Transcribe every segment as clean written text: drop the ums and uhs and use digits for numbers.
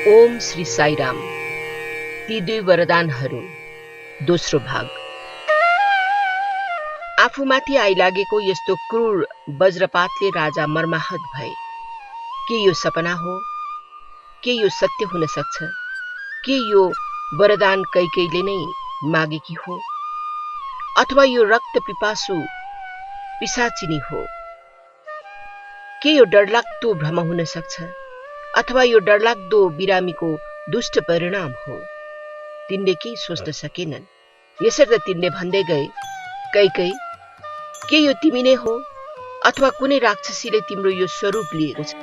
ओम श्री साईराम। ती दुई वरदानहरू दोस्रो भाग। आफूमाथि आइलागेको यस्तो क्रूर वज्रपातले राजा मर्माहत भए। के यो सपना हो? के यो सत्य हुन सक्छ? के यो वरदान कैकेयीले नै मागेकी हो? अथवा यो रक्त पिपासु पिशाचिनी हो? के यो डरलाग्दो भ्रम हुन सक्छ? अथवा यो डरलाग्दो बिरामीको दुष्ट परिणाम हो? तिनले केही सोच्न सकेनन्। यसर्थ तिनले भन्दै गए, कैकेयी, के यो तिमी नै हो? अथवा कुनै राक्षसीले तिम्रो यो स्वरूप लिएको छ?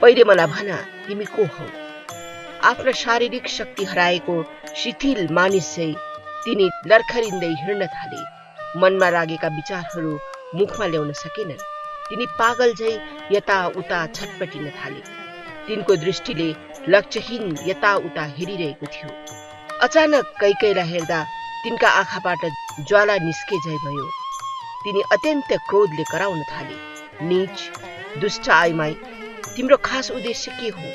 पहिले मलाई भन, तिमी को हौ? आफ्नो शारीरिक शक्ति हराएको शिथिल मानिस चाहिँ तिनी लर्खरिँदै हिँड्न थाले। मनमा लागेका विचारहरू मुखमा ल्याउन सकेनन्। तिनी पागल झै यताउता छटपटिन थाले। तिनको दृष्टिले लक्ष्यहीन यताउता हेरिरहेको थियो। अचानक कैकेयीलाई हेर्दा तिनका आँखाबाट ज्वाला निस्के झै भयो। तिनी अत्यन्त क्रोधले कराउन थाले, नीच, दुष्ट आइमाई, तिम्रो खास उद्देश्य के हो?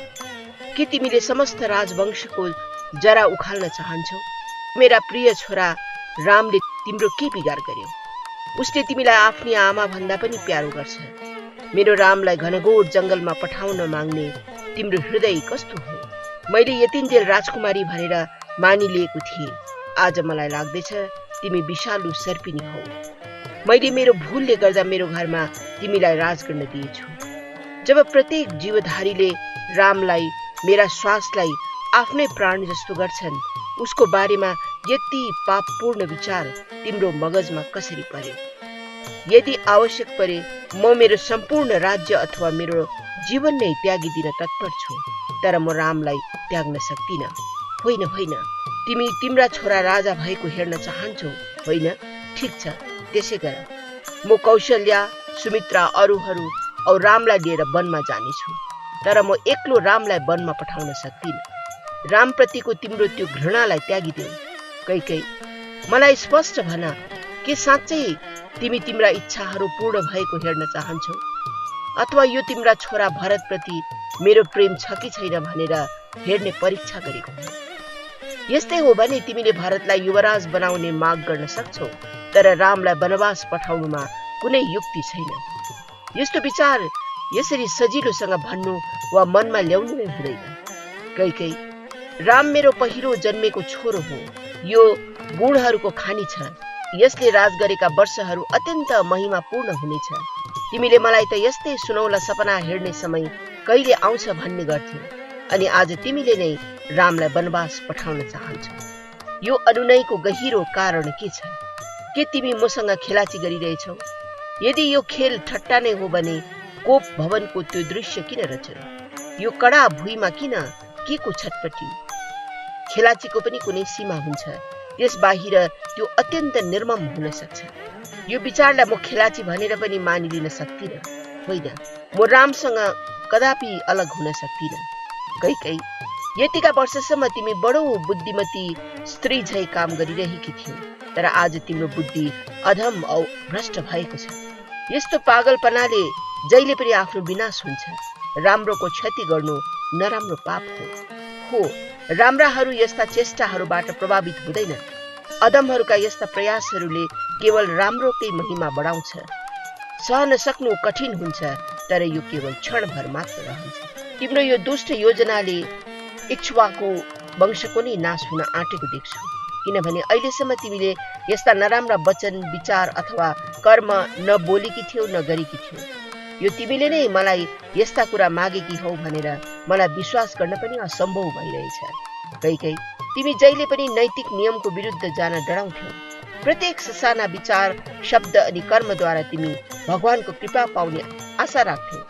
के तिमीले समस्त राजवंशको जरा उखाल्न चाहन्छौ? मेरा प्रिय छोरा रामले तिम्रो के बिगार गर्यो? उसले तिमीलाई आफ्नी आमा भन्दा पनि प्यारो गर्छ। मेरो रामलाई घनघोर जंगलमा पठाउन माग्ने तिम्रो हृदय कस्तो हो? मैले यतिन्जेल राजकुमारी भनेर मानिलिएको थिएँ। आज मलाई लाग्दैछ तिमी विषालु सर्पिनी हौ। मैले मेरो भूलले गर्दा मेरो घरमा तिमीलाई राज गर्न दिएछु। जब प्रत्येक जीवधारीले रामलाई, मेरा श्वासलाई आफ्नै प्राण जस्तो गर्छन्, उसको बारेमा यति पापपूर्ण विचार तिम्रो मगजमा कसरी पर्यो? यदि आवश्यक परे म मेरो सम्पूर्ण राज्य अथवा मेरो जीवन नै त्यागिदिन तत्पर छु, तर म रामलाई त्याग्न सक्दिन। होइन होइन, तिमी तिम्रा छोरा राजा भएको हेर्न चाहन्छौ, होइन? ठिक छ, त्यसै गर। म कौशल्या, सुमित्रा, अरूहरू औ रामलाई लिएर वनमा जानेछु, तर म एक्लो रामलाई वनमा पठाउन सक्दिन। रामप्रतिको तिम्रो त्यो घृणालाई त्यागिदेऊ। कैकेयी, मलाई स्पष्ट भन, के साँच्चै तिमी तिम्रा इच्छाहरू पूर्ण भएको हेर्न चाहन्छौ? अथवा यो तिम्रा छोरा भरतप्रति मेरो प्रेम छ कि छैन भनेर हेर्ने परीक्षा गरेको हो? यस्तै हो भने तिमीले भरतलाई युवराज बनाउने माग गर्न सक्छौ, तर रामलाई वनवास पठाउनुमा कुनै युक्ति छैन। यस्तो विचार यसरी सजिलोसँग भन्नु वा मनमा ल्याउनु नै हुँदैन। कैकेयी, राम मेरो पहिलो जन्मेको छोरो हो। यो गुणहरूको खानी छ। यसले राज गरेका वर्षहरू अत्यन्त महिमापूर्ण हुनेछ। तिमीले मलाई त यस्तै सुनौला सपना हेर्ने समय कहिले आउँछ भन्ने गर्थ्यौ, अनि आज तिमीले नै रामलाई वनवास पठाउन चाहन्छौ। यो अनुनयको गहिरो कारण के छ? के तिमी मसँग खेलाची गरिरहेछौ? यदि यो खेल ठट्टा नै हो भने कोप भवनको त्यो दृश्य किन रचनु? यो कडा भुइँमा किन के को छटपटी? खेलाचीको पनि कुनै सीमा हुन्छ। त्यस बाहिर त्यो अत्यन्त निर्मम हुन सक्छ। यो विचारलाई म खेलाची भनेर पनि मानिलिन सक्दिन। होइन, म रामसँग कदापि अलग हुन सक्दिन। कैकेयी, यतिका वर्षसम्म तिमी बडो बुद्धिमती स्त्री झै काम गरिरहेकी थियौ, तर आज तिम्रो बुद्धि अधम औ भ्रष्ट भएको छ। यस्तो पागलपनाले जहिले पनि आफ्नो विनाश हुन्छ। राम्रोको क्षति गर्नु नराम्रो पाप हो। राम्राहरू यस्ता चेष्टाहरूबाट प्रभावित हुँदैनन्। अधमहरूका यस्ता प्रयासहरूले केवल राम्रोकै महिमा बढाउँछ। सहन सक्नु कठिन हुन्छ, तर यो केवल क्षणभर मात्र रहन्छ। तिम्रो यो दुष्ट योजनाले इक्ष्वाकु वंशको नै नाश हुन आँटेको देख्छु, किनभने अहिलेसम्म तिमीले यस्ता नराम्रा वचन, विचार अथवा कर्म न बोलेकी थियौ न गरेकी थियौ। यो तिमीले नै मलाई यस्ता कुरा मागेकी हौ भनेर मलाई विश्वास गर्न पनि असम्भव भइरहेछ। कैकेयी, तिमी जहिले पनि नैतिक नियमको विरुद्ध जान डराउँथ्यौ। प्रत्येक ससाना विचार, शब्द अनि कर्मद्वारा तिमी भगवानको कृपा पाउने आशा राख्थ्यौ।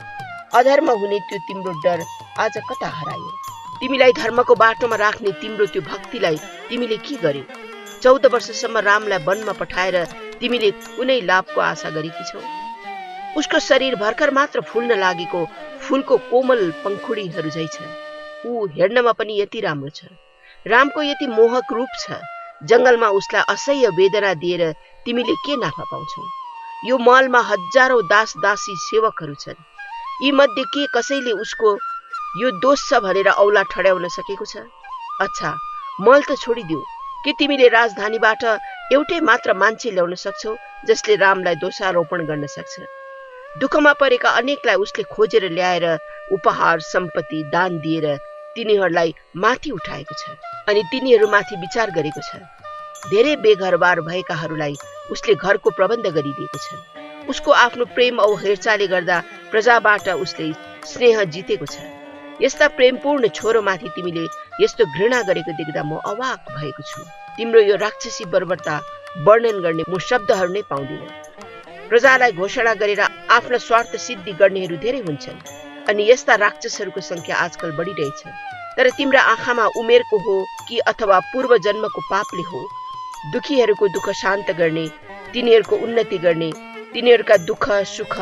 अधर्म हुने त्यो तिम्रो डर आज कता हरायो? तिमीलाई धर्मको बाटोमा राख्ने तिम्रो त्यो भक्तिलाई तिमीले के गर्यौ? 14 वर्षसम्म रामलाई वनमा पठाएर तिमीले कुनै लाभको आशा गरेकी छौ? उसको शरीर भर्खर मात्र फुल्न लागेको फूलको कोमल पंखुडीहरू झै छ। ऊ हेर्नमा पनि यति राम्रो छ। रामको यति मोहक रूप छ। जंगलमा उसलाई असह्य वेदना दिएर तिमीले के नाफा पाउँछौ? यो महलमा हजारौं दास दासी सेवकहरू छन्। यी मध्ये के कसैले उसको यो दोष छ भनेर औला ठड्याउन सकेको छ? अच्छा, मल त छोडिदिऊ, के तिमीले राजधानीबाट एउटै मात्र मान्छे ल्याउन सक्छौ जसले रामलाई दोषारोपण गर्न सक्छ? दुःखमा परेका अनेकलाई उसले खोजेर ल्याएर उपहार सम्पत्ति दान दिएर तिनीहरूलाई माथि उठाएको छ अनि तिनीहरूमाथि विचार गरेको छ। धेरै बेघरबार भएकाहरूलाई उसले घरको प्रबन्ध गरिदिएको छ। उसको आफ्नो प्रेम औ हेरचाहले गर्दा प्रजाबाट उसले स्नेह जितेको छ। यस्ता प्रेमपूर्ण छोरोमाथि तिमीले यस्तो घृणा गरेको देख्दा म अवाक भएको छु। तिम्रो यो राक्षसी बर्बरता वर्णन गर्ने म शब्दहरू नै पाउँदिन। प्रजालाई घोषणा गरेर आफ्ना स्वार्थ सिद्धि गर्नेहरू धेरै हुन्छन् अनि यस्ता राक्षसहरूको संख्या आजकल बढिरहेछ। तर तिम्रा आँखामा उमेरको हो कि अथवा पूर्व जन्मको पापले हो? दुखीहरूको दुःख शान्त गर्ने, तिनीहरूको उन्नति गर्ने, तिनीहरूका दुःख सुख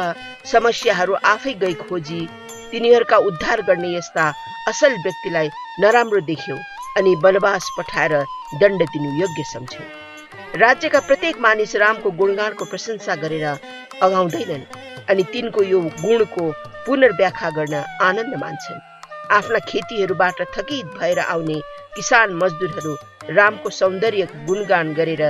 समस्याहरू आफै गई खोजी तिनीहरूका उद्धार गर्ने यस्ता असल व्यक्तिलाई नराम्रो देख्यो अनि वनवास पठाएर दण्ड दिनु योग्य सम्झ्यो। राज्यका प्रत्येक मानिस रामको गुणगानको प्रशंसा गरेर अगाउँदैनन् अनि तिनको यो गुणको पुनर्व्याख्या गर्न आनन्द मान्छन्। आफ्ना खेतीहरूबाट थकित भएर आउने किसान मजदुरहरू रामको सौन्दर्य गुणगान गरेर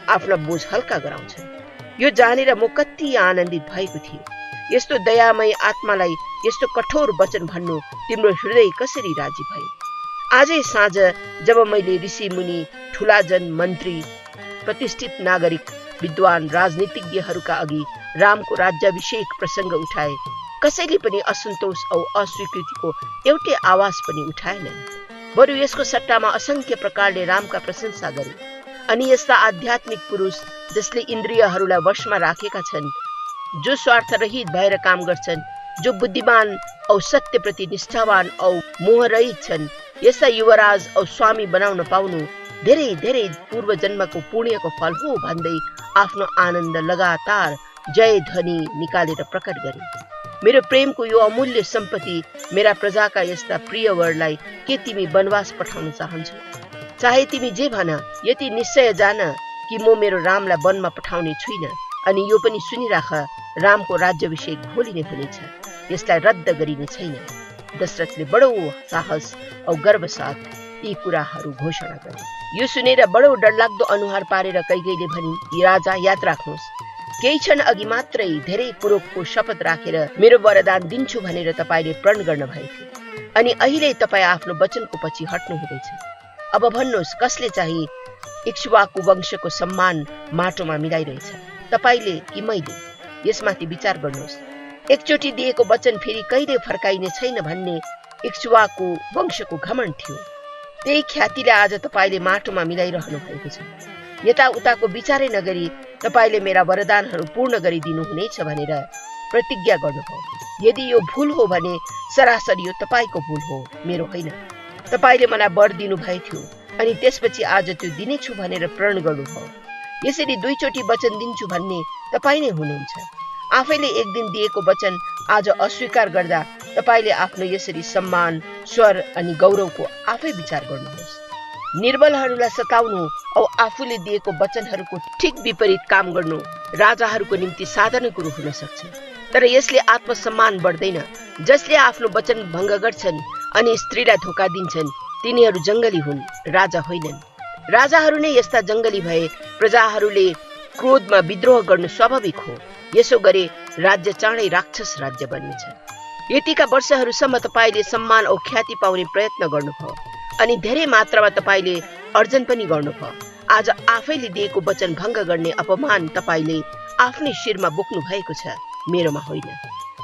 आफ्ना बोझ हल्का गराउँछन्। यो जानेर म कति आनन्दित भएको थिएँ। यस्तो दयामय आत्मालाई यस्तो कठोर वचन भन्नु तिम्रो हृदय कसरी राजी भयो? आजै साँझ जब मैले ऋषि मुनि, ठुलाजन, मन्त्री, प्रतिष्ठित नागरिक, विद्वान, राजनीतिज्ञहरूका अघि रामको राज्याभिषेक प्रसङ्ग उठाए, कसैले पनि असन्तोष औ अस्वीकृतिको एउटै आवाज पनि उठाएनन्। बरु यसको सट्टामा असंख्य प्रकारले रामका प्रशंसा गरे। अनि यस्ता आध्यात्मिक पुरुष जसले इन्द्रियहरूलाई वशमा राखेका छन्, जो स्वार्थरहित भएर काम गर्छन्, जो बुद्धिमान औ सत्यप्रति निष्ठावान औ मोहरहित छन्, यस्ता युवराज औ स्वामी बनाउन पाउनु धेरै धेरै पूर्व जन्मको पुण्यको फल हो भन्दै आफ्नो आनन्द लगातार जय ध्वनि निकालेर प्रकट गरे। मेरो प्रेमको यो अमूल्य सम्पत्ति, मेरा प्रजाका यस्ता प्रिय वरलाई के तिमी वनवास पठाउन चाहन्छौ? चाहे तिमी जे भन, यति निश्चय जान कि म मेरो रामलाई वनमा पठाउने छुइन। अनि यो पनि सुनिराख, रामको राज्याभिषेक भोलि नै हुनेछ, यसलाई रद्द गरिने छैन। दशरथले बडो साहस औ गर्व साथ यी कुराहरू घोषणा गरे। यो सुनेर बडो डरलाग्दो अनुहार पारेर कैकेयीले भनिन्, राजा याद राख्नुहोस्, केही क्षण अघि मात्रै धेरै कुरोको शपथ राखेर मेरो वरदान दिन्छु भनेर तपाईले प्रण गर्न भएको, अनि अहिले तपाईँ आफ्नो वचनको पछि हट्नु हुँदैछ। अब भन्नुहोस्, कसले चाहिँ इक्ष्वाकु वंशको सम्मान माटोमा मिलाइरहेछ, तपाईले कि मैले? यसमाथि विचार गर्नुहोस्। एकचोटि दिएको वचन फेरि कहिले फर्काइने छैन भन्ने इक्ष्वाकु वंशको घमण्ड थियो। त्यही ख्यातिले आज तपाईले माटोमा मिलाइरहनु भएको छ। यताउताको विचारै नगरी तपाईले मेरा वरदानहरू पूर्ण गरिदिनु हुनेछ भनेर प्रतिज्ञा गर्नुभयो। यदि यो भूल हो भने सरासर यो तपाईको भूल हो, मेरो होइन। तपाईले मलाई वर दिनु भएको थियो अनि त्यसपछि आज त्यो दिनेछु भनेर प्रण गर्नुभयो। यसरी दुईचोटि वचन दिन्छु भन्ने तपाई नै हुनुहुन्छ। आफैले एक दिन दिएको वचन आज अस्वीकार गर्दा तपाईले आफ्नो यसरी सम्मान, स्वर अनि गौरवको आफै विचार गर्नुहोस्। निर्बलहरूलाई सताउनु औ आफूले दिएको वचनहरूको ठिक विपरीत काम गर्नु राजाहरूको निम्ति साधारण कुरो हुन सक्छ, तर यसले आत्मसम्मान बढ्दैन। जसले आफ्नो वचन भङ्ग गर्छन् अनि स्त्रीलाई धोका दिन्छन्, तिनीहरू जङ्गली हुन्, राजा होइनन्। राजाहरू नै यस्ता जङ्गली भए प्रजाहरूले क्रोधमा विद्रोह गर्नु स्वाभाविक हो। यसो गरे राज्य चाँडै राक्षस राज्य बन्नेछ। यतिका वर्षहरूसम्म तपाईले सम्मान औ ख्याति पाउने प्रयत्न गर्नुभयो अनि धेरै मात्रामा तपाईले अर्जन पनि गर्नुभयो। आज आफैले दिएको वचन भङ्ग गर्ने अपमान तपाईले आफ्नै शिरमा बोक्नु भएको छ, मेरोमा होइन।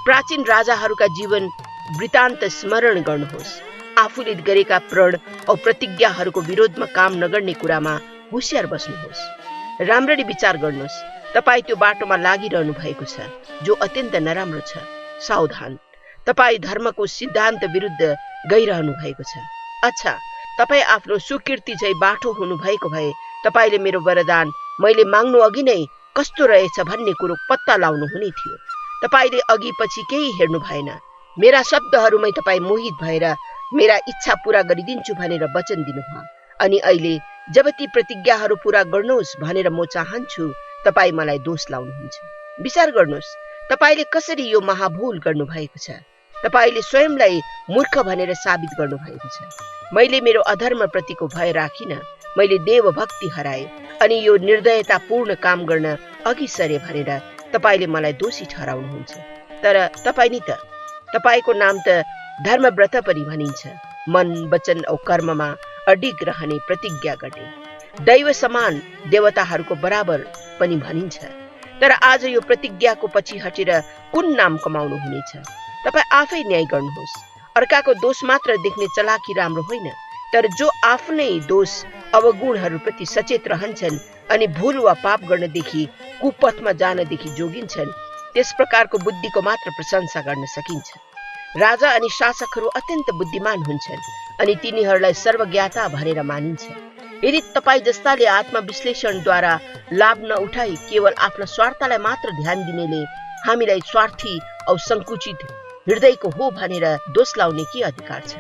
प्राचीन राजाहरूका जीवन वृत्तान्त स्मरण गर्नुहोस्। आफूले गरेका प्रण औ प्रतिज्ञाहरूको विरोधमा काम नगर्ने कुरामा होशियार बस्नुहोस्। राम्ररी विचार गर्नुहोस्। तपाई त्यो बाटोमा लागिरहनु भएको छ जो अत्यन्त नराम्रो छ। सावधान, तपाई धर्मको सिद्धान्त विरुद्ध गइरहनु भएको छ। अच्छा, तपाई आफ्नो सुकीर्ति चाहिँ बाटो हुनु भएको भए तपाईले मेरो वरदान मैले माग्नु अघि नै कस्तो रहेछ भन्ने कुरो पत्ता लाउनु हुने थियो। तपाईले अघि पछि केही हेर्नु भएन। मेरा शब्दहरूमै तपाई मोहित भएर मेरा इच्छा पूरा गरिदिन्छु भनेर वचन दिनुभयो अनि अहिले जब ती प्रतिज्ञाहरू पूरा गर्नुहोस् भनेर म चाहन्छु, तपाई मलाई दोष लाउनुहुन्छ। विचार गर्नुहोस्, तपाईले कसरी यो महाभूल गर्नु भएको छ। तपाईले स्वयंलाई मूर्ख भनेर साबित गर्नुभएको छ। मैले मेरो अधर्मप्रतिको भय राखिन, मैले देवभक्ति हराए अनि यो निर्दयतापूर्ण काम गर्न अघि सरे भनेर तपाईले मलाई दोषी ठहराउनुहुन्छ। तर तपाई नि त, तपाईको नाम त धर्मव्रत पनि भनिन्छ। मन, वचन औ कर्ममा अडिग रहने प्रतिज्ञा गर्ने, दैव समान देवताहरूको बराबर पनि भनिन्छ। तर आज यो प्रतिज्ञाको पछि हटेर कुन नाम कमाउनु हुनेछ? तपाई आफै न्याय गर्नुहोस्। अर्काको दोष मात्र देख्ने चलाकी राम्रो होइन, तर जो आफ्नै दोष अवगुणहरूप्रति सचेत रहन्छन् अनि भूल वा पाप गर्नदेखि कुपथमा जानदेखि जोगिन्छन्, त्यस प्रकारको बुद्धिको मात्र प्रशंसा गर्न सकिन्छ। राजा अनि शासकहरू अत्यन्त बुद्धिमान हुन्छन् अनि तिनीहरूलाई सर्वज्ञाता भनेर मानिन्छ। यदि तपाईँ जस्ताले आत्मविश्लेषणद्वारा लाभ नउठाई केवल आफ्ना स्वार्थलाई मात्र ध्यान दिनेले हामीलाई स्वार्थी औ संकुचित हृदयको हो भनेर दोष लाउने के अधिकार छ?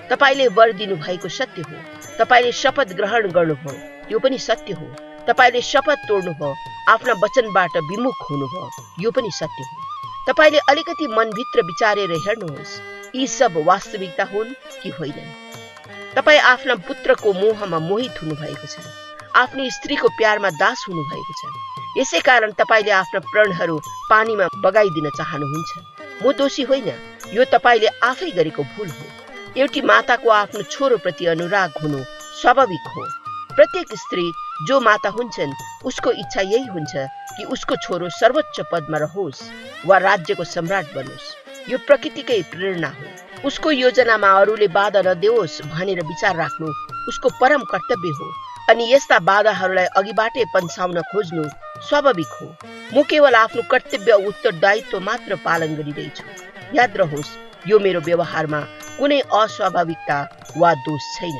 तपाईले वर दिनुभएको सत्य हो, तपाईले शपथ ग्रहण गर्नुभयो, यो पनि सत्य हो। तपाईले शपथ तोड्नुभयो, आफ्ना वचनबाट विमुख हुनुभयो, यो पनि सत्य हो। तपाईले अलिकति मनभित्र विचारेर हेर्नुहोस्, यी सब वास्तविकता हुन् कि होइनन्? तपाई आफ्ना पुत्रको मोहमा मोहित हुनुभएको छ, आफ्नी स्त्रीको प्यारमा दास हुनुभएको छ। यसै कारण तपाईले आफ्ना प्राणहरू पानीमा बगाइदिन चाहनुहुन्छ। म दोषी होइन, यो तपाईले आफै गरेको भूल हो। एउटी माताको आफ्नो छोरोप्रति अनुराग हुनु स्वाभाविक हो। प्रत्येक स्त्री जो माता हुन्छन् उसको इच्छा यही हुन्छ कि उसको छोरो सर्वोच्च पदमा रहोस् वा राज्यको सम्राट बनोस्। यो प्रकृतिकै प्रेरणा हो। उसको योजनामा अरूले बाधा नदेओस् भनेर विचार राख्नु उसको परम कर्तव्य हो अनि यस्ता बाधाहरूलाई अघिबाटै पन्साउन खोज्नु स्वाभाविक हो। म केवल आफ्नो कर्तव्य औ उत्तरदायित्व मात्र पालन गरिरहेछु। याद रहोस्, यो मेरो व्यवहारमा कुनै अस्वाभाविकता वा दोष छैन।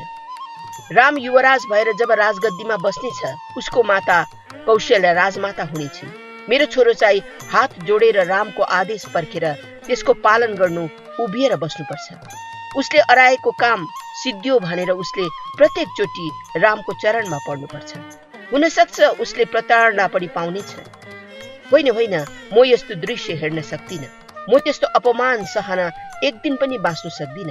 राम युवराज भएर जब राजगद्दीमा बस्नेछ, उसको माता कौशल्या राजमाता हुनेछिन्। मेरो छोरो चाहिँ हात जोडेर रामको आदेश पर्खेर त्यसको पालन गर्नु उभिएर बस्नुपर्छ। उसले अराएको काम सिद्धियो भनेर उसले प्रत्येक चोटि रामको चरणमा पर्नुपर्छ। हुन सक्छ उसले प्रताडना पनि पाउनेछ। होइन होइन, म यस्तो दृश्य हेर्न सक्दिन। म त्यस्तो अपमान सहन एक दिन पनि बाँच्नु सक्दिन।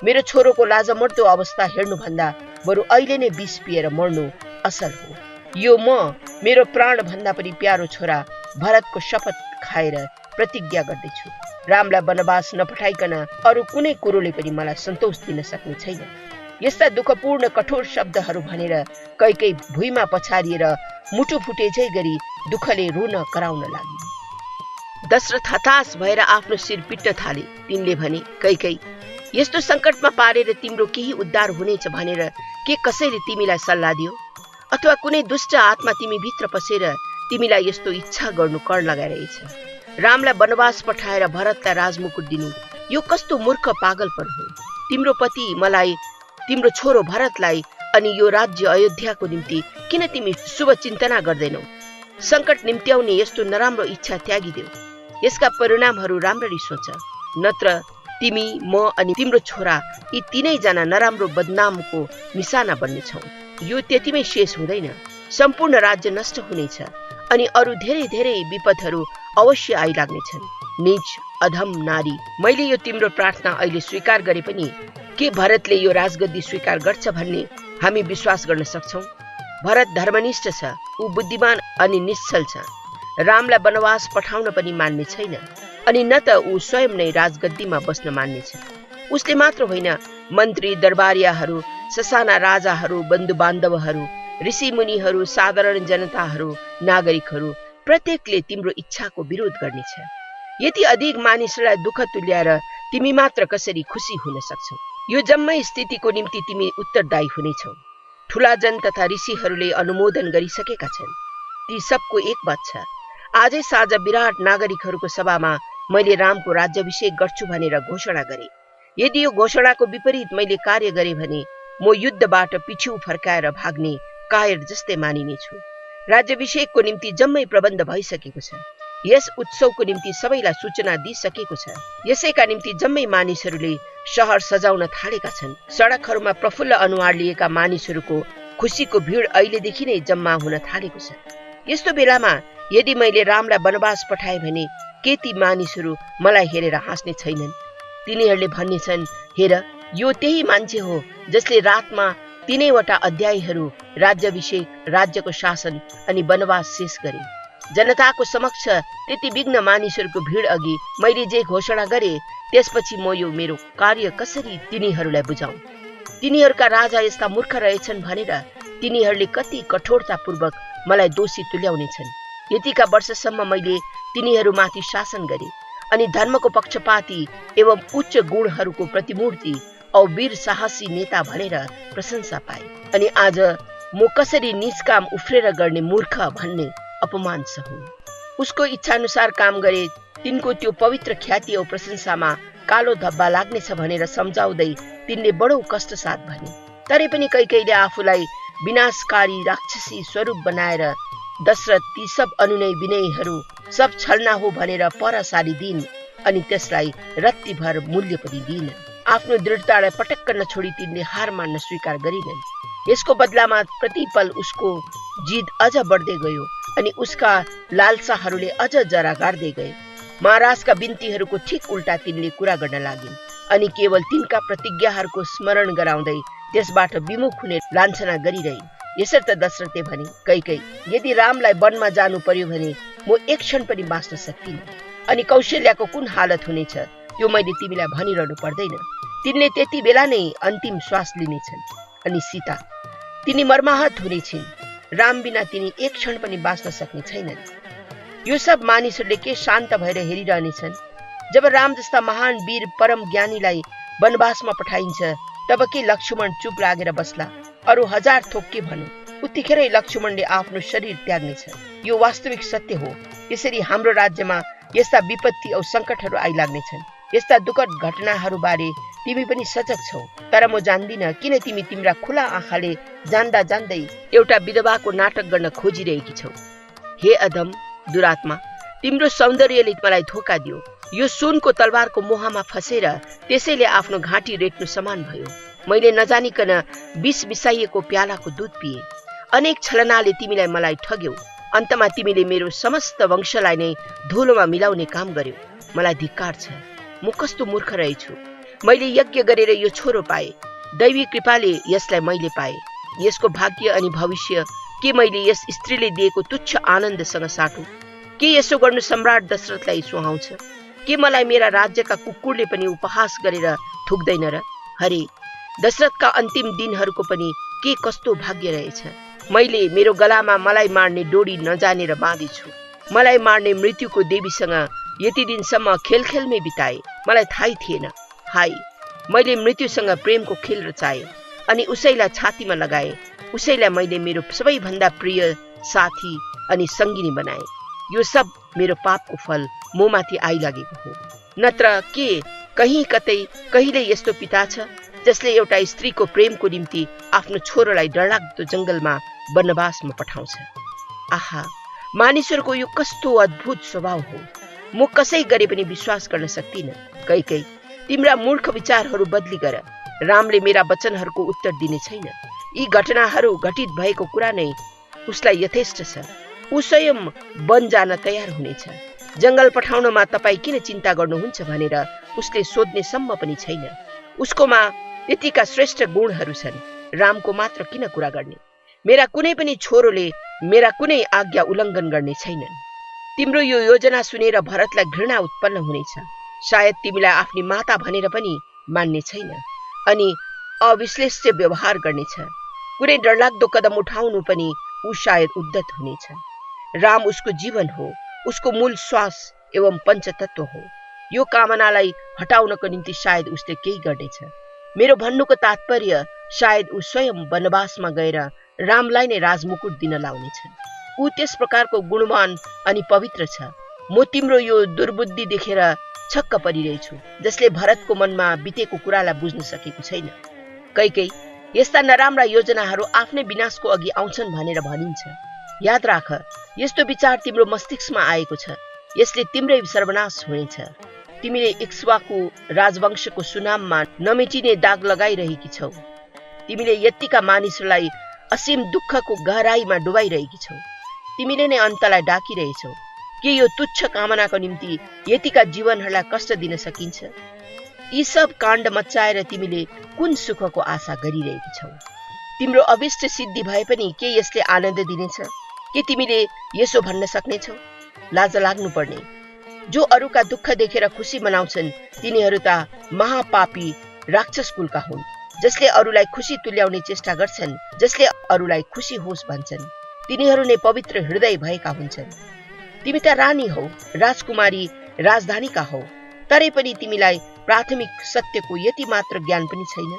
मेरो छोरोको लाजमर्दो अवस्था हेर्नुभन्दा बरु अहिले नै विष पिएर मर्नु असल हो। यो म मेरो प्राण भन्दा पनि प्यारो छोरा भरतको शपथ खाएर प्रतिज्ञा गर्दैछु। रामलाई वनवास नपठाइकन अरू कुनै कुरोले पनि मलाई सन्तोष दिन सक्ने छैन। यस्ता दुःखपूर्ण कठोर शब्दहरू भनेर कैकै भुइँमा पछारिएर मुटु फुटेझै गरी दुःखले रुन कराउन लागे। दशरथ हताश भएर आफ्नो शिर पिट्न थाले। तिनले भने, कैकै, यस्तो संकटमा पारेर तिम्रो केही उद्धार हुनेछ भनेर के कसैले तिमीलाई सल्लाह दियो? अथवा कुनै दुष्ट आत्मा तिमी भित्र पसेर तिमीलाई यस्तो इच्छा गर्नु कर लगाइरहेछ? रामलाई वनवास पठाएर भरतलाई राजमुकुट दिनु यो कस्तो मूर्ख पागलपन हो? तिम्रो पति मलाई, तिम्रो छोरो भरतलाई अनि यो राज्य अयोध्याको निम्ति किन तिमी शुभ चिन्तना गर्दैनौ? संकट निम्त्याउने यस्तो नराम्रो इच्छा त्यागिदेऊ। यसका परिणामहरू राम्ररी सोच, नत्र तिमी, म अनि तिम्रो छोरा यी तीनैजना नराम्रो बदनामको निशाना बन्नेछौ। यो त्यतिमै शेष हुँदैन, सम्पूर्ण राज्य नष्ट हुनेछ अनि अरू धेरै धेरै विपदहरू अवश्य आइलाग्नेछन्। नीच अधम नारी, मैले यो तिम्रो प्रार्थना अहिले स्वीकार गरे पनि के भरतले यो राजगद्दी स्वीकार गर्छ भन्ने हामी विश्वास गर्न सक्छौं? भरत धर्मनिष्ठ छ, ऊ बुद्धिमान अनि निश्चल छ। रामलाई वनवास पठाउन पनि मान्ने छैन अनि न त ऊ स्वयं नै राजगद्दीमा बस्न मान्नेछ। उसले मात्र होइन, मन्त्री, दरबारियाहरू, ससाना राजाहरू, बन्धु बान्धवहरू, ऋषि मुनिहरू, साधारण जनताहरू, नागरिकहरू प्रत्येकले तिम्रो इच्छाको विरोध गर्नेछ। यति अधिक मानिसलाई दुःख तुल्याएर तिमी मात्र कसरी खुसी हुन सक्छौ? यो जम्मै स्थितिको निम्ति तिमी उत्तरदायी हुनेछौ। ठूला जन तथा ऋषिहरूले अनुमोदन गरिसकेका छन्। ती सबको एक मत छ। आजै साँझ विराट नागरिकहरूको सभामा मैले रामको राज्याभिषेक गर्छु भनेर घोषणा गरे। यदि यो घोषणाको विपरीत मैले कार्य गरे भने म युद्धबाट पिछ्यु फर्काएर भाग्ने कायर जस्तै मानिनेछु। राज्याभिषेकको निम्ति जम्मै प्रबन्ध भइसकेको छ। यस उत्सवको निम्ति सबैलाई सूचना दिइसकेको छ। यसैका निम्ति जम्मै मानिसहरूले शहर सजाउन थालेका छन्। सडकहरूमा प्रफुल्ल अनुहार लिएका मानिसहरूको खुसीको भिड अहिलेदेखि नै जम्मा हुन थालेको छ। यस्तो बेलामा यदि मैले रामलाई वनवास पठाए भने के ती मानिसहरू मलाई हेरेर हाँस्ने छैनन्? तिनीहरूले भन्नेछन्, हेर यो त्यही मान्छे हो जसले रातमा 3वटा अध्यायहरू राज्याभिषेक, राज्यको शासन अनि वनवास शेष गरे। जनताको समक्ष त्यति विघ्न मानिसहरूको भिड अघि मैले जे घोषणा गरे त्यसपछि म यो मेरो कार्य कसरी तिनीहरूलाई बुझाउँ? तिनीहरूका राजा यस्ता मूर्ख रहेछन् भनेर तिनीहरूले कति कठोरतापूर्वक मलाई दोषी तुल्याउनेछन्। यतिका वर्षसम्म मैले तिनीहरूमाथि शासन गरे अनि धर्मको पक्षपाती एवं उच्च गुणहरूको प्रतिमूर्ति औ वीर साहसी नेता भनेर प्रशंसा पाए। अनि आज म कसरी निष्काम उफ्रेर गर्ने मूर्ख भन्ने अपमान सहु। उसको इच्छाअनुसार काम गरे तिनको त्यो पवित्र ख्याति औ प्रशंसामा कालो धब्बा लाग्नेछ भनेर सम्झाउँदै तिनले बडो कष्टसाथ भने। तरै पनि कैकेयीले आफूलाई विनाशकारी राक्षसी स्वरूप बनाएर दशरथ ती सब अनुनय विनयहरू सब छलना हो भनेर पर सारिदिन् अनि त्यसलाई रत्तीभर मूल्य पनि दिइन्। आफ्नो दृढतालाई पटक्क नछोडी तिनले हार मान्न स्वीकार गरिनन्। यसको बदलामा प्रतिपल उसको जिद अझ बढ्दै गयो अनि उसका लालसाहरूले अझ जरा गाड्दै गए। महाराजका बिन्तीहरूको ठिक उल्टा तिनले कुरा गर्न लागिन् अनि केवल तिनका प्रतिज्ञाहरूको स्मरण गराउँदै त्यसबाट विमुख हुने लान्छना गरिरहे। यसर्थ दशरथले भने, कैकेयी, यदि रामलाई वनमा जानु पर्यो भने म एक क्षण पनि बाँच्न सक्दिनँ अनि कौशल्याको कुन हालत हुनेछ त्यो मैले तिमीलाई भनिरहनु पर्दैन। तिनले त्यति बेला नै अन्तिम श्वास लिनेछन् अनि सीता तिनी मर्माहत हुनेछिन्। राम बिना तिनी एक क्षण पनि बाँच्न सक्ने छैनन्। यो सब मानिसहरूले के शान्त भएर हेरिरहनेछन्? जब राम जस्ता महान वीर परम ज्ञानीलाई वनवासमा पठाइन्छ तब के लक्ष्मण चुप लागेर बस्ला? अरू 1000 थोक के भनौँ, उतिखेरै लक्ष्मणले आफ्नो शरीर त्याग्नेछ। यो वास्तविक सत्य हो। यसरी हाम्रो राज्यमा यस्ता विपत्ति औ संकटहरू आइलाग्नेछन्। यस्ता दुःखद घटनाहरूबारे तिमी पनि सजग छौ, तर म जान्दिन किन तिमी तिम्रा खुला आँखाले जान्दा जान्दै एउटा विधवाको नाटक गर्न खोजिरहेकी छौ। हे अधम दुरात्मा, तिम्रो सौन्दर्यले मलाई धोका दियो। यो सुनको तलवारको मोहमा फसेर त्यसैले आफ्नो घाँटी रेट्नु समान भयो। मैले नजानिकन विष मिसाइएको प्यालाको दूध पिए। अनेक छलनाले तिमीलाई मलाई ठग्यौ। अन्तमा तिमीले मेरो समस्त वंशलाई नै धुलोमा मिलाउने काम गर्यौ। मलाई धिक्कार छ। म कस्तो मूर्ख रहेछु। मैले यज्ञ गरेर यो छोरो पाए। दैवी कृपाले यसलाई मैले पाए। यसको भाग्य अनि भविष्य के मैले यस स्त्रीले दिएको तुच्छ आनन्दसँग साटु? के यसो गर्नु सम्राट दशरथलाई सुहाउँछ? के मलाई मेरा राज्यका कुकुरले पनि उपहास गरेर थुक्दैन र? हरे, दशरथका अन्तिम दिनहरूको पनि के कस्तो भाग्य रहेछ। मैले मेरो गलामा मलाई मार्ने डोरी नजानेर बाँधेछु। मलाई मार्ने मृत्युको देवीसँग यति दिनसम्म खेलखेलमै बिताए। मलाई थाहै थिएन। हाय, मैले मृत्युसँग प्रेमको खेल रचाए अनि उसैलाई छातीमा लगाए। उसैलाई मैले मेरो सबैभन्दा प्रिय साथी अनि सङ्गिनी बनाए। यो सब मेरो पापको फल ममाथि आइलागेको हो। नत्र के कहीँ कतै कहिले यस्तो पिता छ जसले एउटा स्त्रीको प्रेमको निम्ति आफ्नो छोरोलाई डरलाग्दो जंगलमा वनवासमा पठाउँछ? आहा, मानिसहरूको यो कस्तो अद्भुत स्वभाव हो। म कसै गरे पनि विश्वास गर्न सक्दिन। कैकेयी, तिम्रा मूर्ख विचारहरू बदली गर। रामले मेरा वचनहरूको उत्तर दिने छैन। यी घटनाहरू घटित भएको कुरा नै उसलाई यथेष्ट छ। ऊ स्वयं वन जान तयार हुनेछ। जंगल पठाउनमा तपाईँ किन चिन्ता गर्नुहुन्छ भनेर उसले सोध्ने सम्म पनि छैन। उसकोमा यतिका श्रेष्ठ गुणहरू छन्। रामको मात्र किन कुरा गर्ने? मेरा कुनै पनि छोरोले मेरा कुनै आज्ञा उल्लङ्घन गर्ने छैनन्। तिम्रो यो योजना सुनेर भरतलाई घृणा उत्पन्न हुनेछ। सायद तिमीलाई आफ्नी माता भनेर पनि मान्ने छैन अनि अविश्लेष्य व्यवहार गर्नेछ। कुनै डरलाग्दो कदम उठाउनु पनि ऊ सायद उद्धत हुनेछ। राम उसको जीवन हो, उसको मूल श्वास एवं पञ्चतत्व हो। यो कामनालाई हटाउनको निम्ति सायद उसले केही गर्नेछ। मेरो भन्नुको तात्पर्य सायद ऊ स्वयं वनवासमा गएर रामलाई नै राजमुकुट दिन लाउनेछ। ऊ त्यस प्रकारको गुणवान अनि पवित्र छ। म तिम्रो यो दुर्बुद्धि देखेर छक्क परिरहेछु जसले भरतको मनमा बितेको कुरालाई बुझ्न सकेको छैन। कैकेयी, यस्ता नराम्रा योजनाहरू आफ्नै विनाशको अघि आउँछन् भनेर भनिन्छ। याद राख, यस्तो विचार तिम्रो मस्तिष्कमा आएको छ, यसले तिम्रै सर्वनाश हुनेछ। तिमीले इक्ष्वाकु राजवंशको सुनाममा नमेटिने दाग लगाइरहेकी छौ। तिमीले यतिका मानिसहरूलाई असीम दुःखको गहराईमा डुबाइरहेकी छौ। तिमीले नै अन्तलाई डाकिरहेछौ। के यो तुच्छ कामनाको निम्ति यतिका जीवनहरूलाई कष्ट दिन सकिन्छ? यी सब काण्ड मच्चाएर तिमीले कुन सुखको आशा गरिरहेकी छौ? तिम्रो अभिष्ट सिद्धि भए पनि के यसले आनन्द दिनेछ? के तिमीले यसो भन्न सक्नेछौ? लाज लाग्नु पर्ने। जो अरूका दुःख देखेर खुसी मनाउँछन् तिनीहरू त महापापी राक्षस कुलका हुन्, जसले अरूलाई खुसी तुल्याउने चेष्टा गर्छन्, जसले अरूलाई खुसी होस् भन्छन्। तिनीहरू नै पवित्र हृदय भएका हुन्छन्। तिमी त रानी हौ, राजकुमारी, राजधानीका हौ, तरै पनि तिमीलाई प्राथमिक सत्यको यति मात्र ज्ञान पनि छैन।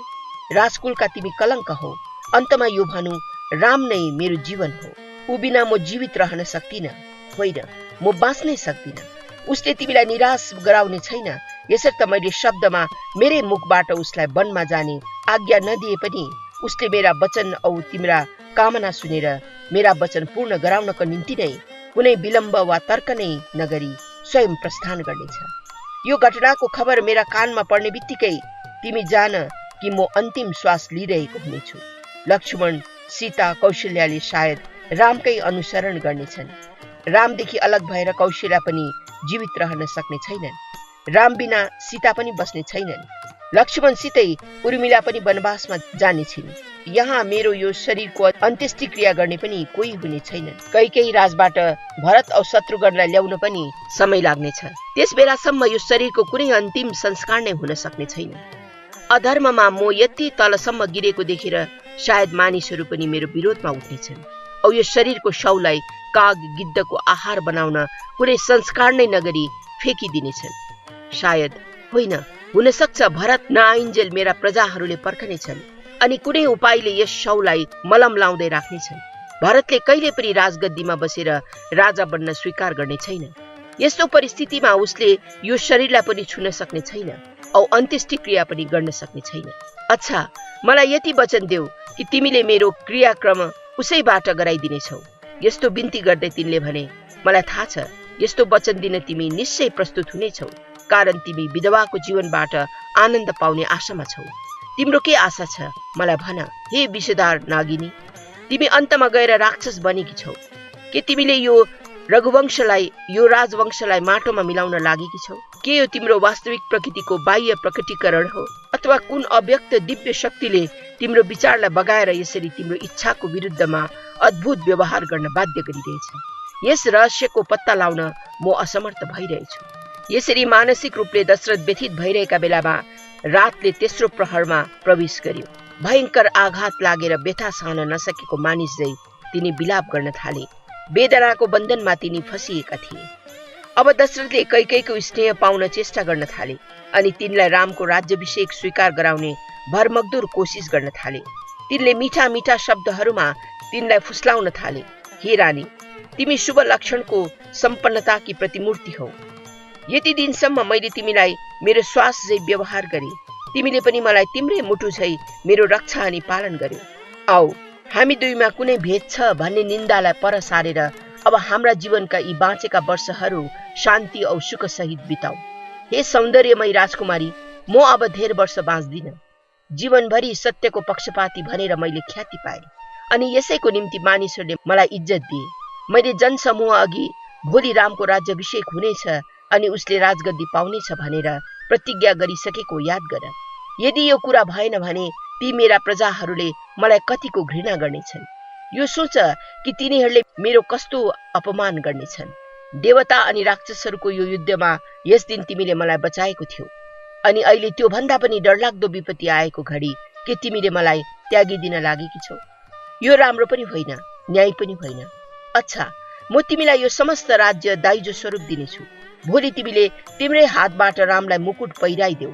राजकुलका तिमी कलङ्क हौ। अन्तमा यो भनौँ, राम नै मेरो जीवन हो, ऊ बिना म जीवित रहन सक्दिन। होइन, म बाँच्नै सक्दिन। उसले तिमीलाई निराश गराउने छैन। यसर्थ मैले शब्दमा मेरै मुखबाट उसलाई वनमा जाने आज्ञा नदिए पनि उसले मेरा वचन औ तिम्रा कामना सुनेर मेरा वचन पूर्ण गराउनको निम्ति नै कुनै विलम्ब वा तर्क नै नगरी स्वयं प्रस्थान गर्नेछ। यो घटनाको खबर मेरा कानमा पर्ने बित्तिकै तिमी जान कि म अन्तिम श्वास लिइरहेको हुनेछु। लक्ष्मण, सीता, कौशल्याले सायद रामकै अनुसरण गर्नेछन्। रामदेखि अलग भएर कौशल्या पनि जीवित रहन सक्ने छैनन्। राम बिना सीता पनि बस्ने छैनन्। लक्ष्मणसितै उर्मिला पनि वनवासमा जाने छिन्। यहाँ मेरो यो शरीरको अन्त्येष्टि क्रिया गर्ने पनि कोही हुने छैनन्। कैकेयी राजबाट भरत औ शत्रुघ्नलाई ल्याउन पनि समय लाग्नेछ। त्यस बेलासम्म यो शरीरको कुनै अन्तिम संस्कार नै हुन सक्ने छैन। अधर्ममा म यति तलसम्म गिरेको देखेर सायद मानिसहरू पनि मेरो विरोधमा उठ्नेछन् औ यो शरीरको शवलाई काग गिद्धको आहार बनाउन कुनै संस्कार नै नगरी फ्याँकिदिनेछन्। सायद होइन, हुन सक्छ भरत नआइन्जेल मेरा प्रजाहरूले पर्खनेछन् अनि कुनै उपायले यस शवलाई मलम लाउँदै राख्नेछन्। भरतले कहिले पनि राजगद्दीमा बसेर राजा बन्न स्वीकार गर्ने छैन। यस्तो परिस्थितिमा उसले यो शरीरलाई पनि छुन सक्ने छैन औ अन्त्येष्टि क्रिया पनि गर्न सक्ने छैन। अच्छा, मलाई यति वचन देऊ कि तिमीले मेरो क्रियाक्रम उसैबाट गराइदिनेछौ। यस्तो बिन्ती गर्दै तिनले भने, मलाई थाहा छ यस्तो वचन दिन तिमी निश्चय प्रस्तुत हुनेछौ, कारण तिमी विधवाको जीवनबाट आनन्द पाउने आशामा छौ। तिम्रो के आशा छ मलाई भन। हे विषधार नागिनी, तिमी अन्तमा गएर राक्षस बनेकी छौ। के तिमीले यो राजवंशलाई माटोमा मिलाउन लागेकी छौ? के यो तिम्रो वास्तविक प्रकृतिको बाह्य प्रकटीकरण हो, अथवा कुन अव्यक्त दिव्य शक्तिले तिम्रो विचारलाई बगाएर यसरी तिम्रो इच्छाको विरुद्धमा अद्भुत व्यवहार गर्न बाध्य गरिरहेछ? यस रहस्यको पत्ता लाउन म असमर्थ भइरहेछु। यसरी मानसिक रूपले दशरथ व्यथित भइरहेका बेलामा रातले तेस्रो प्रहरमा प्रवेश गर्यो। भयंकर आघात लागेर व्यथा सहन नसकेको मानिस झै तिनी विलाप गर्न थाले। वेदनाको बन्धनमा तिनी फसिएका थिए। अब दशरथले कैकेयीको स्नेह पाउन चेष्टा गर्न थाले अनि तिनलाई रामको राज्याभिषेक स्वीकार गराउने भरमग्दुर कोसिस गर्न थाले। तिनले मिठा मिठा शब्दहरूमा तिनलाई फुस्लाउन थाले। हे रानी, तिमी शुभ लक्षणको सम्पन्नताकी प्रतिमूर्ति हौ। यति दिनसम्म मैले तिमीलाई मेरो श्वास झै व्यवहार गरे। तिमीले पनि मलाई तिम्रै मुटु झै मेरो रक्षा अनि पालन गर्यो। आऊ, हामी दुईमा कुनै भेद छ भन्ने निन्दालाई पर सारेर अब हाम्रा जीवनका यी बाँचेका वर्षहरू शान्ति औ सुख सहित बिताऊ। हे सौन्दर्यमय राजकुमारी, म अब धेर वर्ष बाँच्दिन। जीवनभरि सत्यको पक्षपाती भनेर मैले ख्याति पाएँ अनि यसैको निम्ति मानिसहरूले मलाई इज्जत दिए। मैले जनसमूह अघि भोलि रामको राज्याभिषेक हुनेछ अनि उसले राजगद्दी पाउनेछ भनेर प्रतिज्ञा गरिसकेको याद गर। यदि यो कुरा भएन भने ती मेरा प्रजाहरूले मलाई कतिको घृणा गर्नेछन्। यो सोच कि तिनीहरूले मेरो कस्तो अपमान गर्नेछन्। देवता अनि राक्षसहरूको यो युद्धमा यस दिन तिमीले मलाई बचाएको थियौ अनि अहिले त्यो भन्दा पनि डरलाग्दो विपत्ति आएको घडी के तिमीले मलाई त्यागिदिन लागेकी छौ? यो राम्रो पनि होइन, न्याय पनि होइन। अच्छा, म तिमीलाई यो समस्त राज्य दाइजो स्वरूप दिनेछु। भोलि तिमीले तिम्रै हातबाट रामलाई मुकुट पहिराइदेऊ।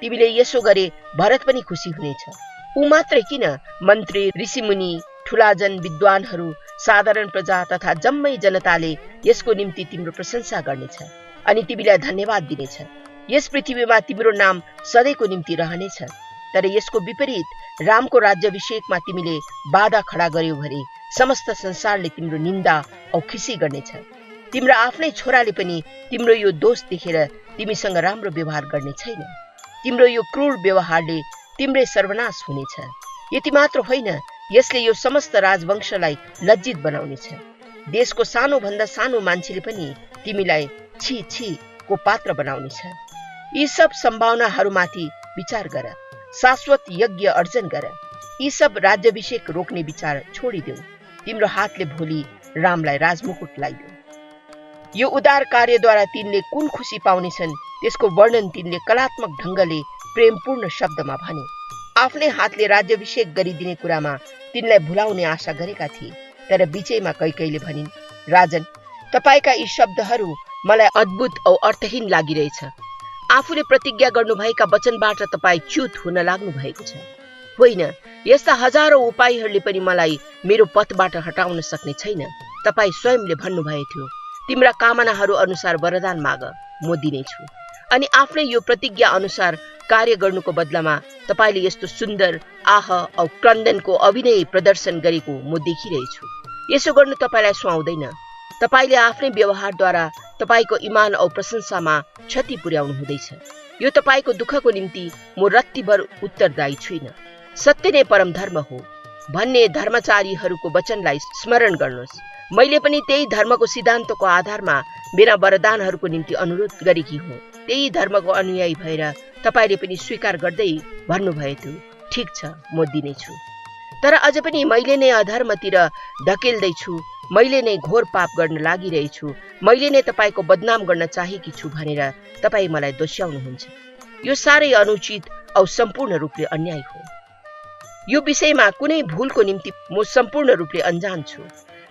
तिमीले यसो गरे भरत पनि खुसी हुनेछ। ऊ मात्रै किन, मन्त्री, ऋषिमुनि, ठुलाजन, विद्वानहरू, साधारण प्रजा तथा जम्मै जनताले यसको निम्ति तिम्रो प्रशंसा गर्नेछ अनि तिमीलाई धन्यवाद दिनेछ। यस पृथ्वीमा तिम्रो नाम सधैँको निम्ति रहनेछ। तर यसको विपरीत रामको राज्याभिषेकमा तिमीले बाधा खडा गर्यौ भने समस्त संसारले तिम्रो निन्दा औ खिसी गर्नेछ। तिम्रो आफ्नै छोराले पनि तिम्रो यो दोष देखेर तिमीसँग राम्रो व्यवहार गर्ने छैन। तिम्रो यो क्रूर व्यवहारले तिम्रै सर्वनाश हुनेछ। यति मात्र होइन, यसले यो समस्त राजवंशलाई लज्जित बनाउनेछ। देशको सानो भन्दा सानो मान्छेले पनि तिमीलाई छी छी को पात्र बनाउनेछ। यी सब सम्भावनाहरूमाथि विचार गर, शाश्वत यज्ञ अर्जन गर। यी सब राज्याभिषेक रोक्ने विचार छोडिदेऊ। तिम्रो हातले भोलि रामलाई राजमुकुट लगाइदेऊ। यो उदार कार्यद्वारा तिनले कुन खुसी पाउनेछन् त्यसको वर्णन तिनले कलात्मक ढङ्गले प्रेमपूर्ण शब्दमा भने। आफ्नै हातले राज्याभिषेक गरिदिने कुरामा तिनलाई भुलाउने आशा गरेका थिए, तर बिचैमा कैकेयीले भनिन्, राजन, तपाईका यी शब्दहरू मलाई अद्भुत औ अर्थहीन लागिरहेछ। आफूले प्रतिज्ञा गर्नुभएका वचनबाट तपाईँ च्युत हुन लाग्नु भएको छ। होइन, यस्ता हजारौं उपायहरूले पनि मलाई मेरो पथबाट हटाउन सक्ने छैन। तपाईँ स्वयंले भन्नुभएको थियो, तिम्रा कामनाहरू अनुसार वरदान माग, म दिनेछु। अनि आफ्नै यो प्रतिज्ञा अनुसार कार्य गर्नुको बदलामा तपाईले यस्तो सुन्दर आह औ क्रन्दनको अभिनय प्रदर्शन गरेको म देखिरहेछु। यसो गर्नु तपाईलाई सुहाउँदैन। तपाईले आफ्नै व्यवहारद्वारा तपाईको इमान औ प्रशंसामा क्षति पुर्याउनु हुँदैछ। यो तपाईको दुःखको निम्ति म रत्तिभर उत्तरदायी छैन। सत्य नै परम धर्म हो भन्ने धर्मचारीहरूको वचनलाई स्मरण गर्नुहोस्। मैले पनि त्यही धर्मको सिद्धान्तको आधारमा मेरा वरदानहरूको निम्ति अनुरोध गरेकी हुँ। त्यही धर्मको अनुयायी भएर तपाईले पनि स्वीकार गर्दै भन्नुभयो थियो, ठिक छ, म दिनेछु। तर अझ पनि मैले नै अधर्मतिर धकेल्दैछु, मैले नै घोर पाप गर्न लागिरहेछु, मैले नै तपाईको बदनाम गर्न चाहेकी छु भनेर तपाई मलाई दोस्याउनुहुन्छ। यो साह्रै अनुचित औ सम्पूर्ण रूपले अन्याय हो। यो विषयमा कुनै भूलको निम्ति म सम्पूर्ण रूपले अनजान छु।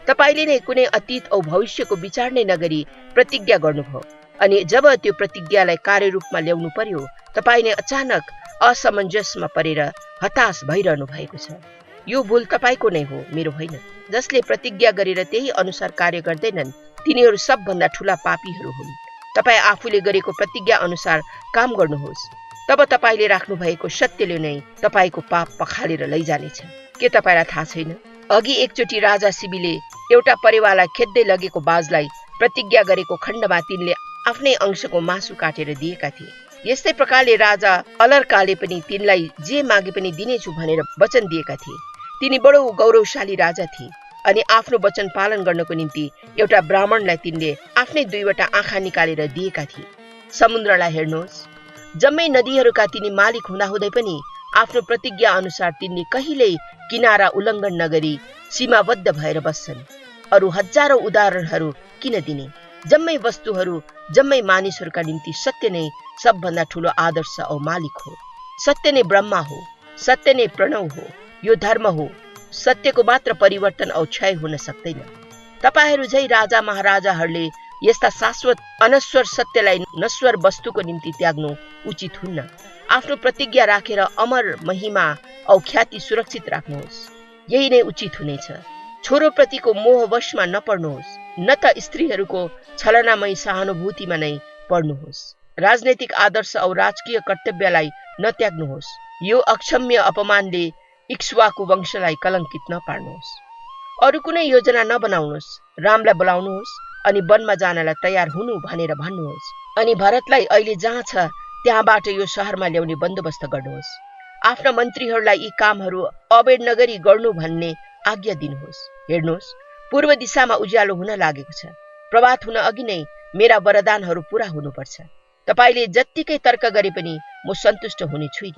तपाईले नै कुनै अतीत औ भविष्यको विचार नै नगरी प्रतिज्ञा गर्नुभयो, अनि जब त्यो प्रतिज्ञालाई कार्यरूपमा ल्याउनु पर्यो तपाई नै अचानक असमञ्जसमा परेर हताश भइरहनु भएको छ। यो भूल तपाईको नै हो, मेरो होइन। जसले प्रतिज्ञा गरेर त्यही अनुसार कार्य गर्दैनन् तिनीहरू सबभन्दा ठूला पापीहरू हुन्। तपाई आफूले गरेको प्रतिज्ञा अनुसार काम गर्नुहोस्, तब तपाईले राख्नु भएको सत्यले नै तपाईको पाप पखालेर लैजानेछ। के तपाईलाई थाहा छैन, अघि एकचोटि राजा शिबीले एउटा परेवालाई खेद्दै लगेको बाजलाई प्रतिज्ञा गरेको खण्डमा तिनले आफ्नै अंशको मासु काटेर दिएका थिए। यस्तै प्रकारले राजा अलर्काले पनि तिनलाई जे मागे पनि दिनेछु भनेर वचन दिएका थिए। तिनी बडो गौरवशाली राजा थिए अनि आफ्नो वचन पालन गर्नको निम्ति एउटा ब्राह्मणलाई तिनले आफ्नै दुईवटा आँखा निकालेर दिएका थिए। समुद्रलाई हेर्नुहोस्, जम्मै नदीहरूका तिनी मालिक हुँदाहुँदै पनि आफ्नो प्रतिज्ञा अनुसार तिनले कहिल्यै किनारा उल्लङ्घन नगरी सीमाबद्ध भएर बस्छन्। अरू हजारौं उदाहरणहरू किन दिने? जम्मै वस्तुहरू, जम्मै मानिसहरूका निम्ति सत्य नै सबभन्दा ठूलो आदर्श औ मालिक हो। सत्य नै ब्रह्मा हो, सत्य नै प्रणव हो, यो धर्म हो। सत्यको मात्र परिवर्तन औ क्षय हुन सक्दैन। तपाईहरू झै राजा महाराजाहरूले यस्ता शाश्वत अनश्वर सत्यलाई नश्वर वस्तुको निम्ति त्याग्नु उचित हुन्न। आफ्नो प्रतिज्ञा राखेर अमर महिमा औ ख्याति सुरक्षित राख्नुहोस्, यही नै उचित हुनेछ। छोरोप्रतिको मोहवशमा नपर्नुहोस्, न त स्त्रीहरूको छलनामय सहानुभूतिमा नै पर्नुहोस्। राजनैतिक आदर्श औ राजकीय कर्तव्यलाई नत्याग्नुहोस्। यो अक्षम्य अपमानले इक्ष्वाकु वंशलाई कलङ्कित नपार्नुहोस्। अरू कुनै योजना नबनाउनुहोस्। रामलाई बोलाउनुहोस् अनि वनमा जानलाई तयार हुनु भनेर भन्नुहोस्, अनि भरतलाई अहिले जहाँ छ त्यहाँबाट यो शहरमा ल्याउने बन्दोबस्त गर्नुहोस्। आफ्ना मन्त्रीहरूलाई यी कामहरू अबेर नगरी गर्नु भन्ने आज्ञा दिनुहोस्। हेर्नुहोस्, पूर्व दिशामा उज्यालो हुन लागेको छ। प्रभात हुन अघि नै मेरा वरदानहरू पूरा हुनुपर्छ। तपाईले जत्तिकै तर्क गरे पनि म सन्तुष्ट हुने छुइन।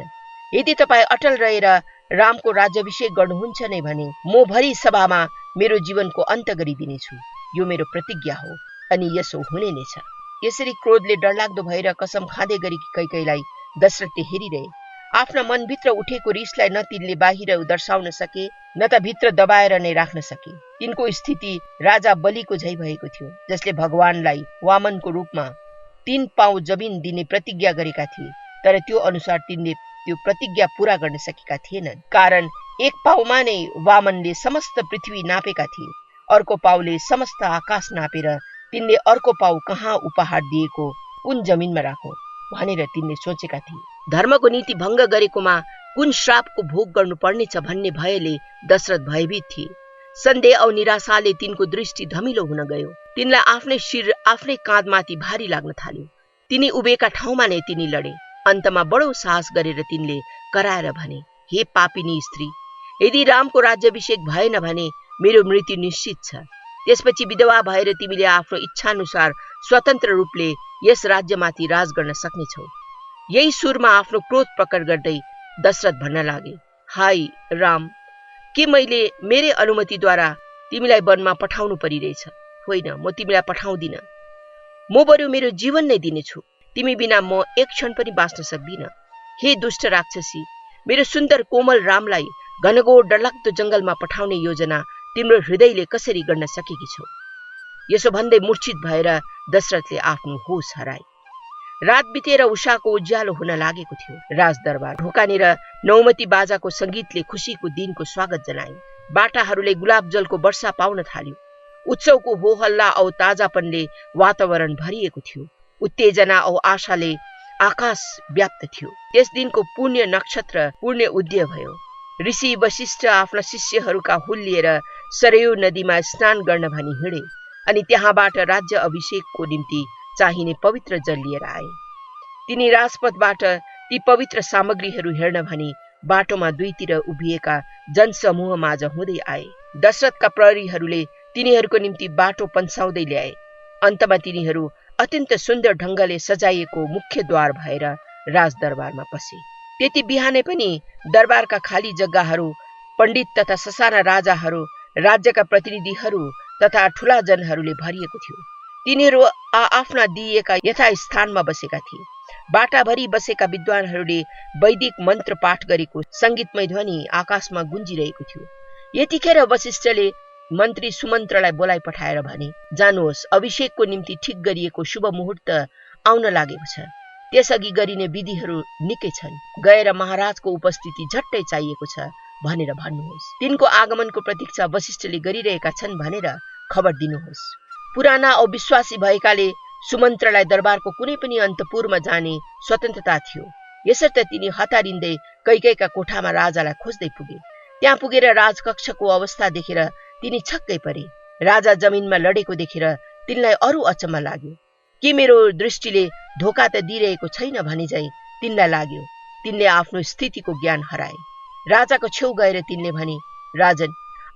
यदि तपाईँ अटल रहेर रामको राज्याभिषेक गर्नुहुन्छ नै भने म भरि सभामा मेरो जीवनको अन्त गरिदिनेछु। यो मेरो प्रतिज्ञा हो अनि यसो हुने नै छ। यसरी क्रोधले डरलाग्दो भएर कसम खाँदै गरेकी कैकेयीलाई दशरथले हेरिरहे। आफ्ना मनभित्र उठेको रिसलाई न तिनले बाहिर दर्शाउन सके, न त भित्र दबाएर नै राख्न सके। तिनको स्थिति राजा बलिको झै भएको थियो, जसले भगवानलाई वामनको रूपमा 3 पाउ जमिन दिने प्रतिज्ञा गरेका थिए, तर त्यो अनुसार तिनले त्यो प्रतिज्ञा पूरा गर्न सकेका थिएनन्। कारण 1 पाउमा नै वामनले समस्त पृथ्वी नापेका थिए, अर्को पाउले समस्त आकाश नापेर तिनले अर्को पाउ कहाँ उपहार दिएको कुन जमिनमा राखौं भनेर तिनले सोचेका थिए। धर्मको नीति भङ्ग गरेकोमा कुन श्रापको भोग गर्नुपर्नेछ भन्ने भयले दशरथ भयभीत थिए। सन्देह औ निराशाले तिनको दृष्टि धमिलो हुन गयो। तिनलाई आफ्नै शिर आफ्नै काँधमाथि भारी लाग्न थाल्यो। तिनी उभिएका ठाउँमा नै तिनी लडे। अन्तमा बडो साहस गरेर तिनले कराएर भने, हे पापिनी स्त्री, यदि रामको राज्याभिषेक भएन भने मेरो मृत्यु निश्चित छ। त्यसपछि विधवा भएर तिमीले आफ्नो इच्छानुसार स्वतन्त्र रूपले यस राज्यमाथि राज गर्न सक्नेछौ। यही सुरमा आफ्नो क्रोध प्रकट गर्दै दशरथ भन्न लागे, हाय राम, के मैले मेरै अनुमतिद्वारा तिमीलाई वनमा पठाउनु परिरहेछ? होइन, म तिमीलाई पठाउँदिन। म बरु मेरो जीवन नै दिनेछु। तिमी बिना म एक क्षण पनि बाँच्न सक्दिन। हे दुष्ट राक्षसी, मेरो सुन्दर कोमल रामलाई घनघोर डरलाग्दो जंगलमा पठाउने योजना तिम्रो हृदयले कसरी गर्न सकेकी छौ? यसो भन्दै मूर्छित भएर दशरथले आफ्नो होस हराए। रात बितेर उषाको उज्यालो हुन लागेको थियो। राजदरबार ढोकानेर नौमती बाजाको संगीतले खुशीको दिनको स्वागत जनाए। बाटाहरूले गुलाब जलको वर्षा पाउन थाल्यो। उत्सवको हो हल्ला औ ताजापनले वातावरण भरिएको थियो। उत्तेजना औ आशाले आकाश व्याप्त थियो। त्यस दिनको पुण्य नक्षत्र पुण्य उदय भयो। ऋषि वशिष्ठ आफ्ना शिष्यहरूका हुल लिएर सरयू नदीमा स्नान गर्न भनी हिँडे अनि त्यहाँबाट राज्य अभिषेकको निम्ति चाहिने पवित्र जल लिएर आए। तिनी राजपथबाट ती पवित्र सामग्रीहरू हेर्न भनी बाटोमा दुईतिर उभिएका जनसमूह माझ हुँदै आए। दशरथका प्रहरीहरूले तिनीहरूको निम्ति बाटो पन्साउँदै ल्याए। अन्तमा तिनीहरू अत्यन्त सुन्दर ढंगले सजाइएको मुख्य द्वार भएर राजदरबारमा पसे। त्यति बिहानै पनि दरबारका खाली जग्गाहरू पण्डित तथा ससाना राजाहरू, राज्यका प्रतिनिधिहरू तथा ठूला जनहरूले भरिएको थियो। तिनीहरू आफ्ना दिइएका यथास्थानमा बसेका थिए। बाटाभरि बसेका विद्वानहरूले वैदिक मन्त्र पाठ गरेको संगीतमय ध्वनि आकाशमा गुन्जिरहेको थियो। यतिखेर वशिष्ठले मन्त्री सुमन्त्रलाई बोलाइ पठाएर भने, जानुहोस्, अभिषेकको निम्ति ठिक गरिएको शुभ मुहूर्त आउन लागेको छ। त्यसअघि गरिने विधिहरू निकै छन्। गएर महाराजको उपस्थिति झट्टै चाहिएको छ भनेर भन्नुहोस्। तिनको आगमनको प्रतीक्षा वशिष्ठले गरिरहेका छन् भनेर खबर दिनुहोस्। पुराना औ विश्वासी भएकाले सुमन्त्रलाई दरबारको कुनै पनि अन्तपुरमा जाने स्वतन्त्रता थियो। यसर्थ तिनी हतारिँदै कैकेयीका कोठामा राजालाई खोज्दै पुगे। त्यहाँ पुगेर राजकक्षको अवस्था देखेर तिनी छक्कै परे। राजा जमिनमा लडेको देखेर तिनलाई अरू अचम्म लाग्यो। के मेरो दृष्टिले धोका त दिइरहेको छैन भने चाहिँ तिनलाई लाग्यो। तिनले आफ्नो स्थितिको ज्ञान हराए। राजाको छेउ गएर तिनले भने, राजन,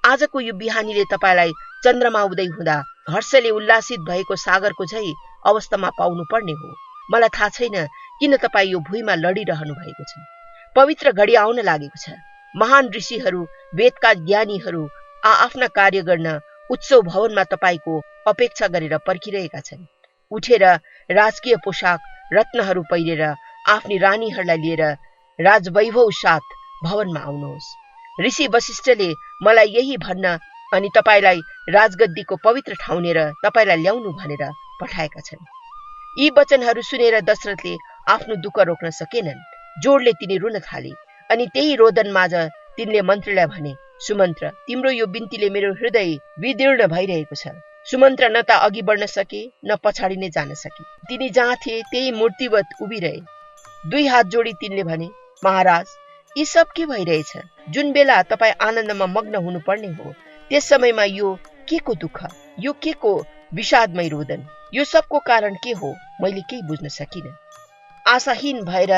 आजको यो बिहानीले तपाईलाई चन्द्रमा उदय हुँदा हर्षले उल्लासित भएको सागरको झै अवस्थामा पाउनु पर्ने हो। मलाई थाहा छैन किन तपाईँ यो भुइँमा लडिरहनु भएको छ। पवित्र घडी आउन लागेको छ। महान ऋषिहरू, वेदका ज्ञानीहरू आफ्ना कार्य गर्न उत्सव भवनमा तपाईको अपेक्षा गरेर पर्खिरहेका छन्। उठेर राजकीय पोशाक रत्नहरू पहिरेर आफ्नी रानीहरूलाई लिएर राजवैभव साथ भवनमा आउनुहोस्। ऋषि वशिष्ठले मलाई यही भन्न अनि तपाईलाई राजगद्दीको पवित्र ठाउँनेर तपाईलाई ल्याउनु भनेर पठाएका छन्। यी वचनहरू सुनेर दशरथले आफ्नो दुःख रोक्न सकेनन्। जोडले तिनी रुन थाले अनि त्यही रोदन माझ तिनले मन्त्रीलाई भने, सुमन्त्र, तिम्रो यो बिन्तीले मेरो हृदय विदीर्ण भइरहेको छ। सुमन्त्र न त अघि बढ्न सके न पछाडि नै जान सके। तिनी जहाँ थिए त्यही मूर्तिवत उभिरहे। दुई हात जोडी तिनले भने, महाराज, यी सब के भइरहेछ? जुन बेला तपाईँ आनन्दमा मग्न हुनुपर्ने हो त्यस समयमा यो के को दुःख, यो के को विषादमय रोदन? यो सबको कारण के हो? मैले केही बुझ्न सकिन। आशाहीन भएर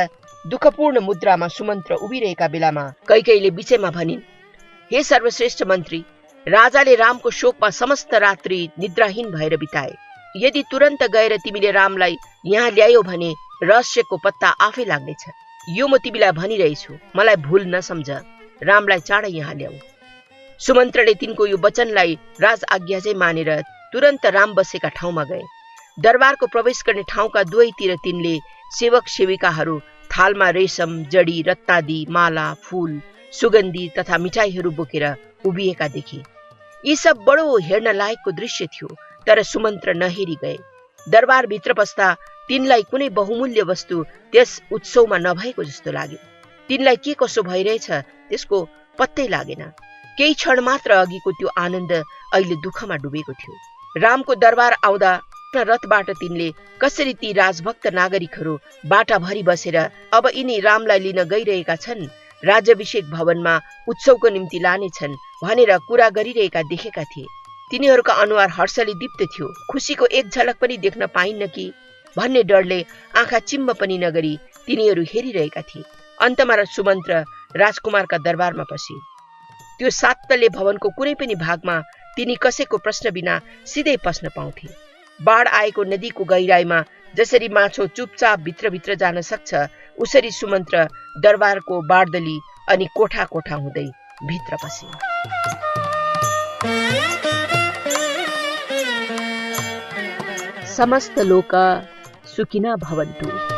दुःखपूर्ण मुद्रामा सुमन्त्र उभिरहेका बेलामा कैकेयीले बिचैमा भनिन्, हे सर्वश्रेष्ठ मन्त्री, राजाले रामको शोकमा समस्त रात्रि निद्राहीन भएर बिताए। यदि तुरन्त गएर तिमीले रामलाई यहाँ ल्यायो भने रहस्यको पत्ता आफै लाग्नेछ। यो म तिमीलाई भनिरहेछु, मलाई भूल नसम्झ। रामलाई चाँडै यहाँ ल्याऊ। सुमन्त्रले तिनको यो वचनलाई राज आज्ञा चाहिँ मानेर तुरन्त राम बसेका ठाउँमा गए। दरबारको प्रवेश गर्ने ठाउँका दुवैतिर तिनले सेवक सेविकाहरू थालमा रेशम, जडी, रत्नादि, माला, फूल, सुगन्धी तथा मिठाईहरू बोकेर उभिएका देखे। यी सब बडो हेर्न लायकको दृश्य थियो। तर सुमन्त्र नहेरी गए। दरबार भित्र पस्दा तिनलाई कुनै बहुमूल्य वस्तु त्यस उत्सवमा नभएको जस्तो लाग्यो। तिनलाई के कसो भइरहेछ त्यसको पत्तै लागेन। केही क्षण मात्र अघिको त्यो आनन्द अहिले दुःखमा डुबेको थियो। रामको दरबार आउँदा रथबाट तिनले कसरी ती राजभक्त नागरिकहरू बाटाभरि बसेर अब यिनी रामलाई लिन गइरहेका छन्, राज्याभिषेक भवनमा उत्सवको निम्ति लानेछन् भनेर कुरा गरिरहेका देखेका थिए। तिनीहरूका अनुहार हर्षले दीप्त थियो। खुसीको एक झलक पनि देख्न पाइन्न कि भन्ने डरले आँखा चिम्म पनि नगरी तिनीहरू हेरिरहेका थिए। अन्तमा सुमन्त्र राजकुमारका दरबारमा पसे। त्यो 7 तले भवनको कुनै पनि भागमा तिनी कसैको प्रश्न बिना सिधै पस्न पाउँथे। बाढ आएको नदीको गहिराईमा जसरी माछो चुपचाप भित्रभित्र जान सक्छ, उसरी सुमन्त्र दरबारको बारदली अनि कोठा कोठा हुँदै भित्र पसे। समस्त लोक सुखिना भवन्तु।